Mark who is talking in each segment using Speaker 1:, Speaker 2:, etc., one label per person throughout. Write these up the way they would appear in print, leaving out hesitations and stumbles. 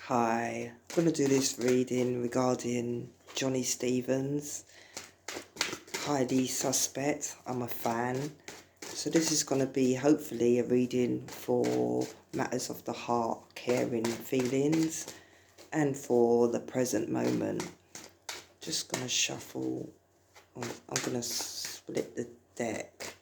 Speaker 1: Hi, I'm going to do this reading regarding Jonny Stevens, Highly Suspect. I'm a fan. So this is going to be hopefully a reading for matters of the heart, caring feelings, and for the present moment. Just going to shuffle. I'm going to split the deck.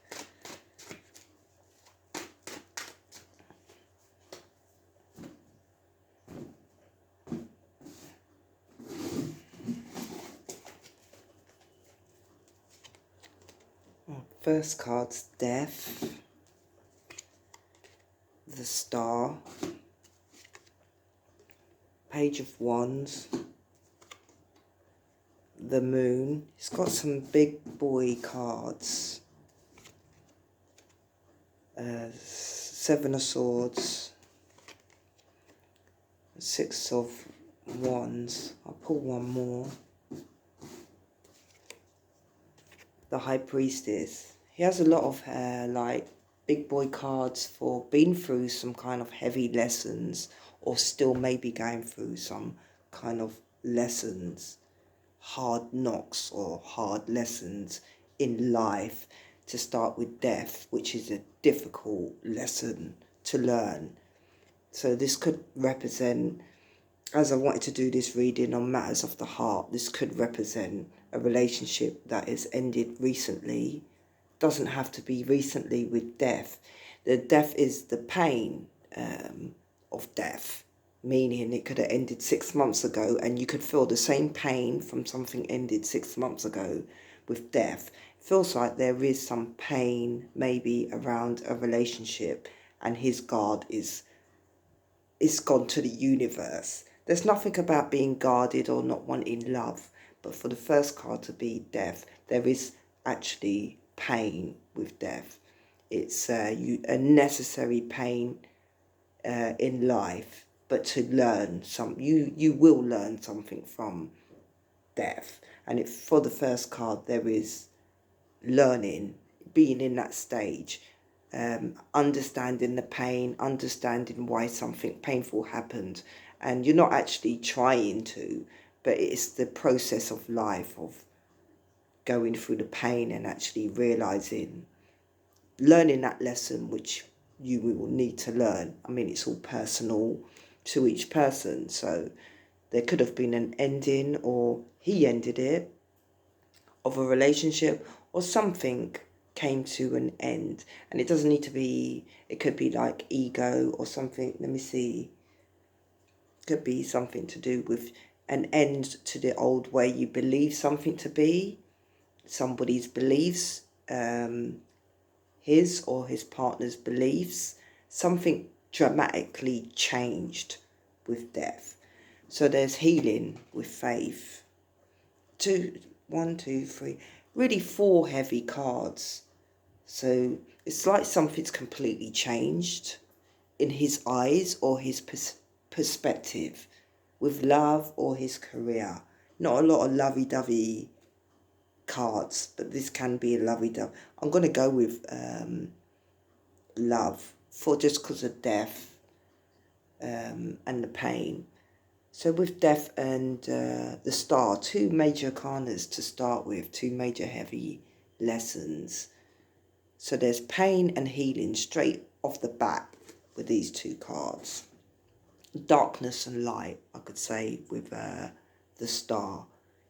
Speaker 1: First card's Death, the Star, Page of Wands, the Moon. It's got some big boy cards. Seven of Swords, Six of Wands. I'll pull one more. The High Priestess. He has a lot of like big boy cards for being through some kind of heavy lessons, or still maybe going through some kind of lessons, hard knocks or hard lessons in life. To start with death, which is a difficult lesson to learn. So this could represent, as I wanted to do this reading on matters of the heart, this could represent a relationship that has ended recently. Doesn't have to be recently with death. The death is the pain of death, meaning it could have ended 6 months ago and you could feel the same pain from something ended 6 months ago with death. It feels like there is some pain maybe around a relationship and his guard is gone to the universe. There's nothing about being guarded or not wanting love, but for the first card to be death, there is actually pain with death. It's a necessary pain in life, but to learn you will learn something from death. And for the first card, there is learning, being in that stage, understanding the pain, understanding why something painful happened, and you're not actually trying to, but it's the process of life of going through the pain and actually realizing, learning that lesson which you will need to learn. I mean, it's all personal to each person, so there could have been an ending, or he ended it, of a relationship, or something came to an end. And it doesn't need to be, it could be like ego or something. Let me see. It could be something to do with an end to the old way you believe something to be, somebody's beliefs, his or his partner's beliefs. Something dramatically changed with death. So there's healing with faith. One, two, three, really 4 heavy cards. So it's like something's completely changed in his eyes or his perspective with love or his career. Not a lot of lovey-dovey cards, but this can be a lovey-dovey. I'm going to go with love, for just because of death and the pain. So with Death and the Star, 2 major arcanas to start with, 2 major heavy lessons. So there's pain and healing straight off the bat with these 2 cards. Darkness and light, I could say, with the Star.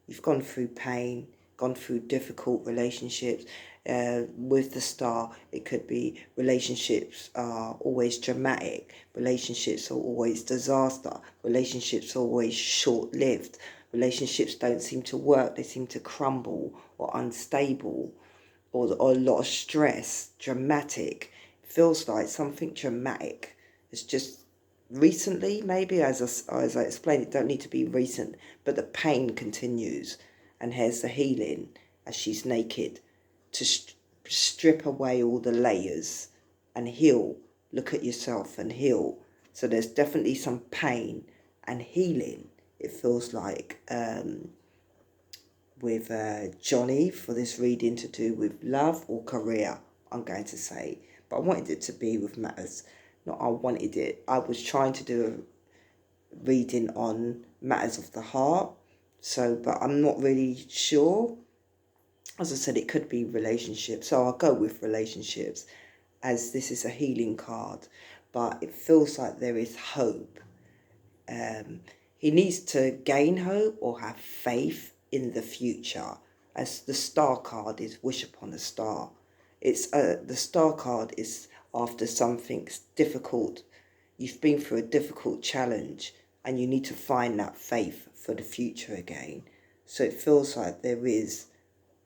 Speaker 1: You've gone through pain, gone through difficult relationships. With the Star, it could be relationships are always dramatic, relationships are always disaster, relationships are always short-lived, relationships don't seem to work, they seem to crumble or unstable, or a lot of stress, dramatic. It feels like something dramatic. It's just recently, maybe, as I explained, it don't need to be recent, but the pain continues. And here's the healing as she's naked, to strip away all the layers and heal. Look at yourself and heal. So there's definitely some pain and healing, it feels like, with Jonny for this reading to do with love or career, I'm going to say. But I wanted it to be with matters. Not I wanted it. I was trying to do reading on matters of the heart. So, but I'm not really sure. As I said, it could be relationships. So I'll go with relationships, as this is a healing card. But it feels like there is hope. He needs to gain hope or have faith in the future, as the star card is wish upon a star. It's the star card is after something difficult. You've been through a difficult challenge and you need to find that faith for the future again. So it feels like there is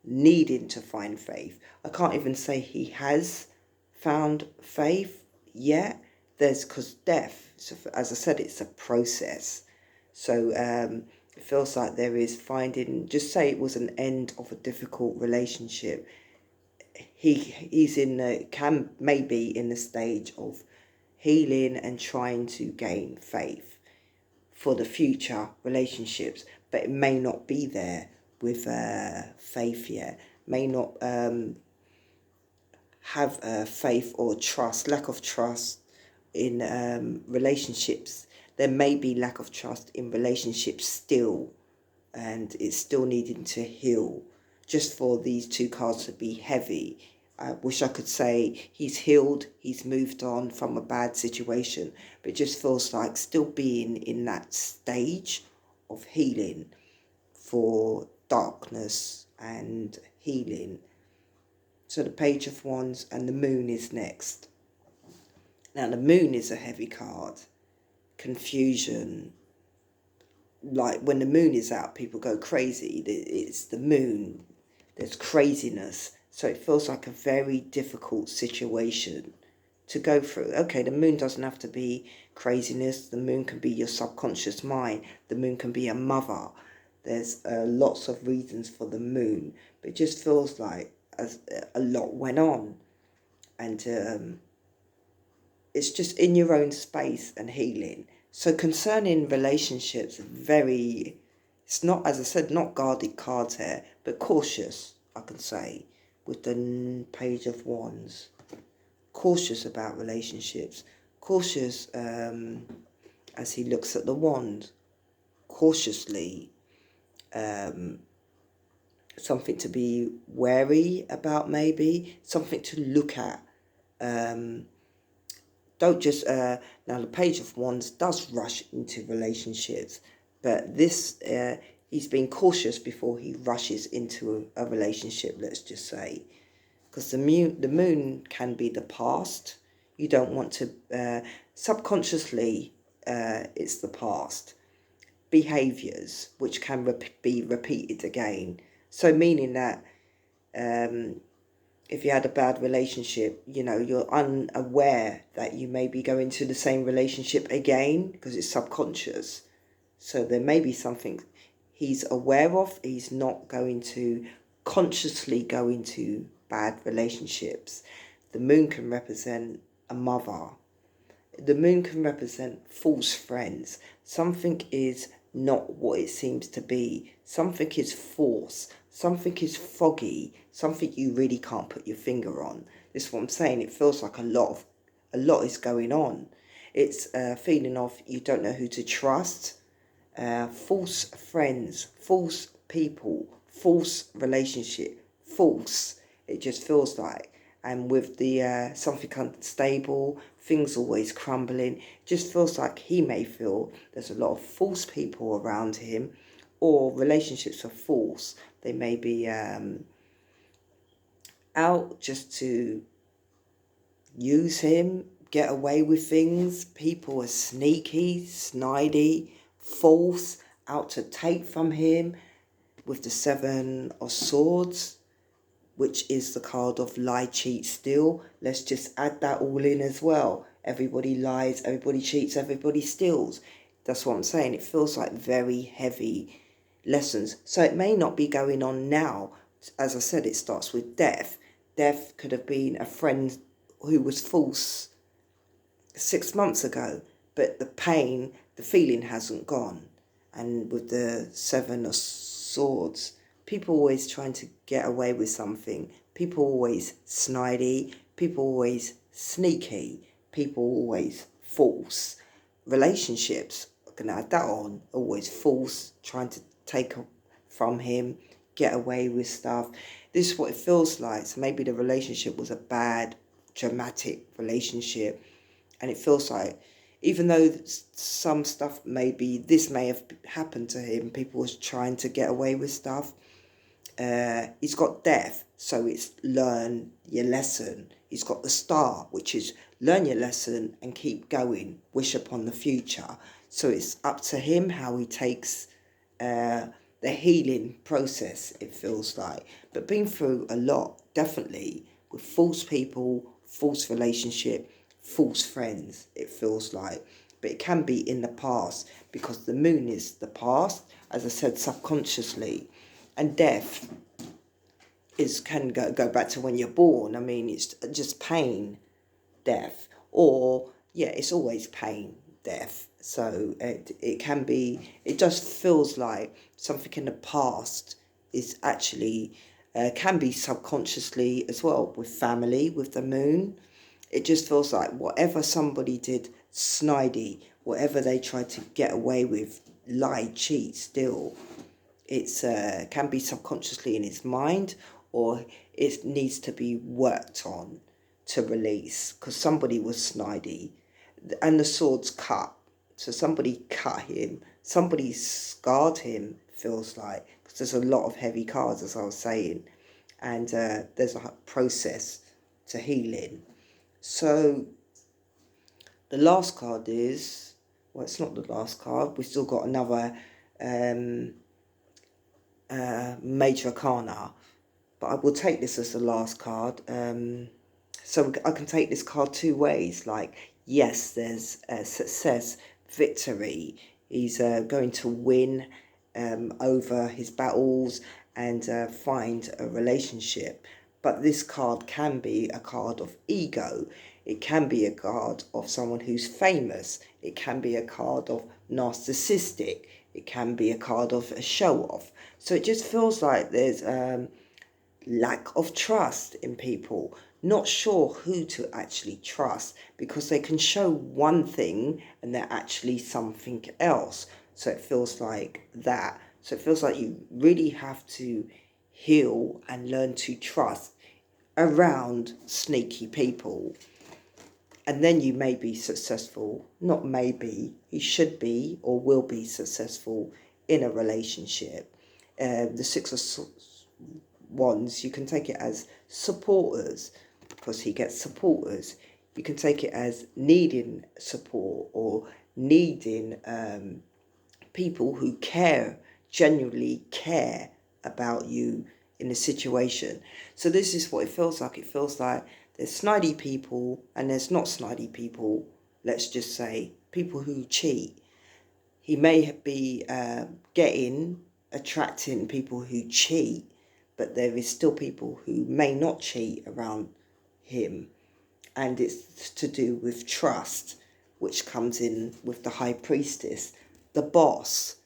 Speaker 1: needing to find faith. I can't even say he has found faith yet. Because death, so as I said, it's a process. So it feels like there is finding, just say it was an end of a difficult relationship. He's maybe in the stage of healing and trying to gain faith for the future relationships, but it may not be there with faith yet. May not have faith or trust, lack of trust in relationships. There may be lack of trust in relationships still, and it's still needing to heal. Just for these two cards to be heavy, I wish I could say he's healed, he's moved on from a bad situation, but it just feels like still being in that stage of healing for darkness and healing. So the Page of Wands and the Moon is next. Now the Moon is a heavy card. Confusion. Like when the moon is out, people go crazy. It's the moon. There's craziness. So it feels like a very difficult situation to go through. Okay, the moon doesn't have to be craziness. The moon can be your subconscious mind. The moon can be a mother. There's lots of reasons for the moon. But it just feels like a lot went on. And it's just in your own space and healing. So concerning relationships, it's not, as I said, not guarded cards here, but cautious, I can say, with the Page of Wands. Cautious about relationships. Cautious as he looks at the wand. Cautiously. Something to be wary about, maybe. Something to look at. Don't just, now the Page of Wands does rush into relationships, but this, he's being cautious before he rushes into a relationship, let's just say. Because the moon can be the past. You don't want to, subconsciously, it's the past. Behaviours, which can be repeated again. So meaning that, if you had a bad relationship, you know, you're unaware that you may be going to the same relationship again because it's subconscious. So there may be something he's aware of. He's not going to consciously go into bad relationships. The moon can represent a mother. The moon can represent false friends. Something is not what it seems to be. Something is false. Something is foggy. Something you really can't put your finger on. This is what I'm saying. It feels like a lot is going on. It's a feeling of you don't know who to trust. False friends, false people, false relationship, false. It just feels like. And with the something unstable, things always crumbling, it just feels like he may feel there's a lot of false people around him, or relationships are false. They may be out just to use him, get away with things. People are sneaky, snidey, false, out to take from him. With the Seven of Swords, which is the card of lie, cheat, steal. Let's just add that all in as well. Everybody lies, everybody cheats, everybody steals. That's what I'm saying. It feels like very heavy lessons. So it may not be going on now. As I said, it starts with death. Death could have been a friend who was false 6 months ago, but the pain, the feeling hasn't gone. And with the Seven of Swords, people always trying to get away with something. People always snidey. People always sneaky. People always false. Relationships going to add that on, always false, trying to take from him, get away with stuff. This is what it feels like. So maybe the relationship was a bad, dramatic relationship, and it feels like, even though some stuff this may have happened to him, people was trying to get away with stuff. He's got death, so it's learn your lesson. He's got the star, which is learn your lesson and keep going, wish upon the future. So it's up to him how he takes the healing process, it feels like. But been through a lot, definitely, with false people, false relationship, false friends, it feels like. But it can be in the past, because the moon is the past, as I said, subconsciously. And death can go back to when you're born. I mean, it's just pain, death. Or, yeah, it's always pain, death. So it can be, it just feels like something in the past is actually, can be subconsciously as well, with family, with the moon. It just feels like whatever somebody did snidey, whatever they tried to get away with, lie, cheat, steal, it's can be subconsciously in his mind, or it needs to be worked on to release, because somebody was snidey, and the sword's cut. So somebody cut him, somebody scarred him, feels like, because there's a lot of heavy cards, as I was saying, and there's a process to healing. So the last card is, well, it's not the last card, we've still got another major arcana, but I will take this as the last card. So I can take this card two ways. Like, yes, there's success, victory. He's going to win over his battles and find a relationship. But this card can be a card of ego. It can be a card of someone who's famous. It can be a card of narcissistic. It can be a card of a show-off. So it just feels like there's lack of trust in people. Not sure who to actually trust, because they can show one thing and they're actually something else. So it feels like that. So it feels like you really have to heal and learn to trust around sneaky people. And then you may be successful, not maybe, you should be or will be successful in a relationship. The Six of Wands, you can take it as supporters, because he gets supporters. You can take it as needing support, or needing people who care, genuinely care about you in a situation. So this is what it feels like. It feels like there's snidey people and there's not snidey people. Let's just say people who cheat. He may be attracting people who cheat, but there is still people who may not cheat around him. And it's to do with trust, which comes in with the High Priestess, the boss,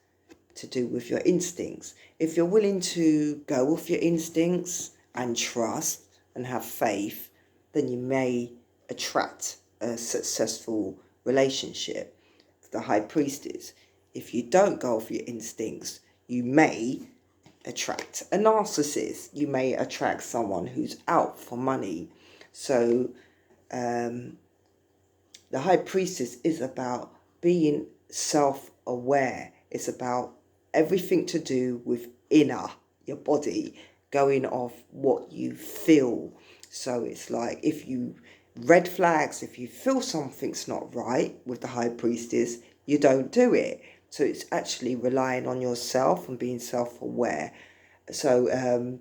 Speaker 1: to do with your instincts. If you're willing to go with your instincts and trust and have faith, then you may attract a successful relationship. The High Priestess, if you don't go with your instincts, you may attract a narcissist. You may attract someone who's out for money. So the High Priestess is about being self-aware. It's about everything to do with your body, going off what you feel. So it's like, if you red flags, if you feel something's not right with the High Priestess, you don't do it. So it's actually relying on yourself and being self-aware. So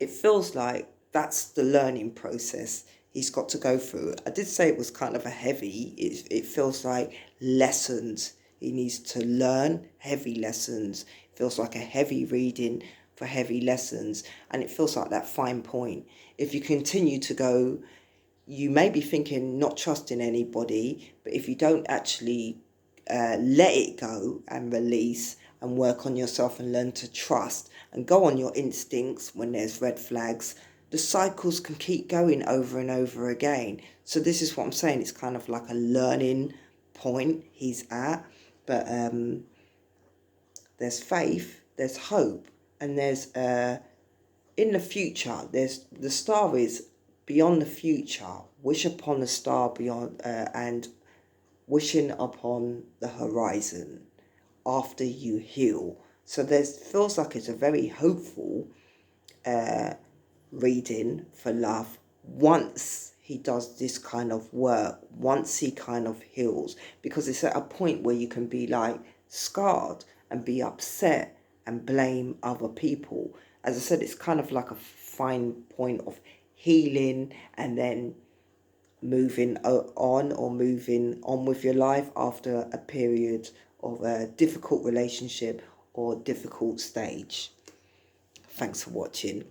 Speaker 1: it feels like that's the learning process he's got to go through. I did say it was kind of a heavy, it feels like lessons he needs to learn, heavy lessons. It feels like a heavy reading for heavy lessons, and it feels like that fine point. If you continue to go, you may be thinking not trusting anybody, but if you don't actually let it go and release and work on yourself and learn to trust and go on your instincts when there's red flags, the cycles can keep going over and over again. So this is what I'm saying. It's kind of like a learning point he's at. But there's faith, there's hope, and there's in the future. There's the star is beyond the future. Wish upon a star beyond and wishing upon the horizon after you heal. So there's feels like it's a very hopeful reading for love once he does this kind of work, once he kind of heals, because it's at a point where you can be like scarred and be upset and blame other people. As I said, it's kind of like a fine point of healing and then moving on or moving on with your life after a period of a difficult relationship or difficult stage. Thanks for watching.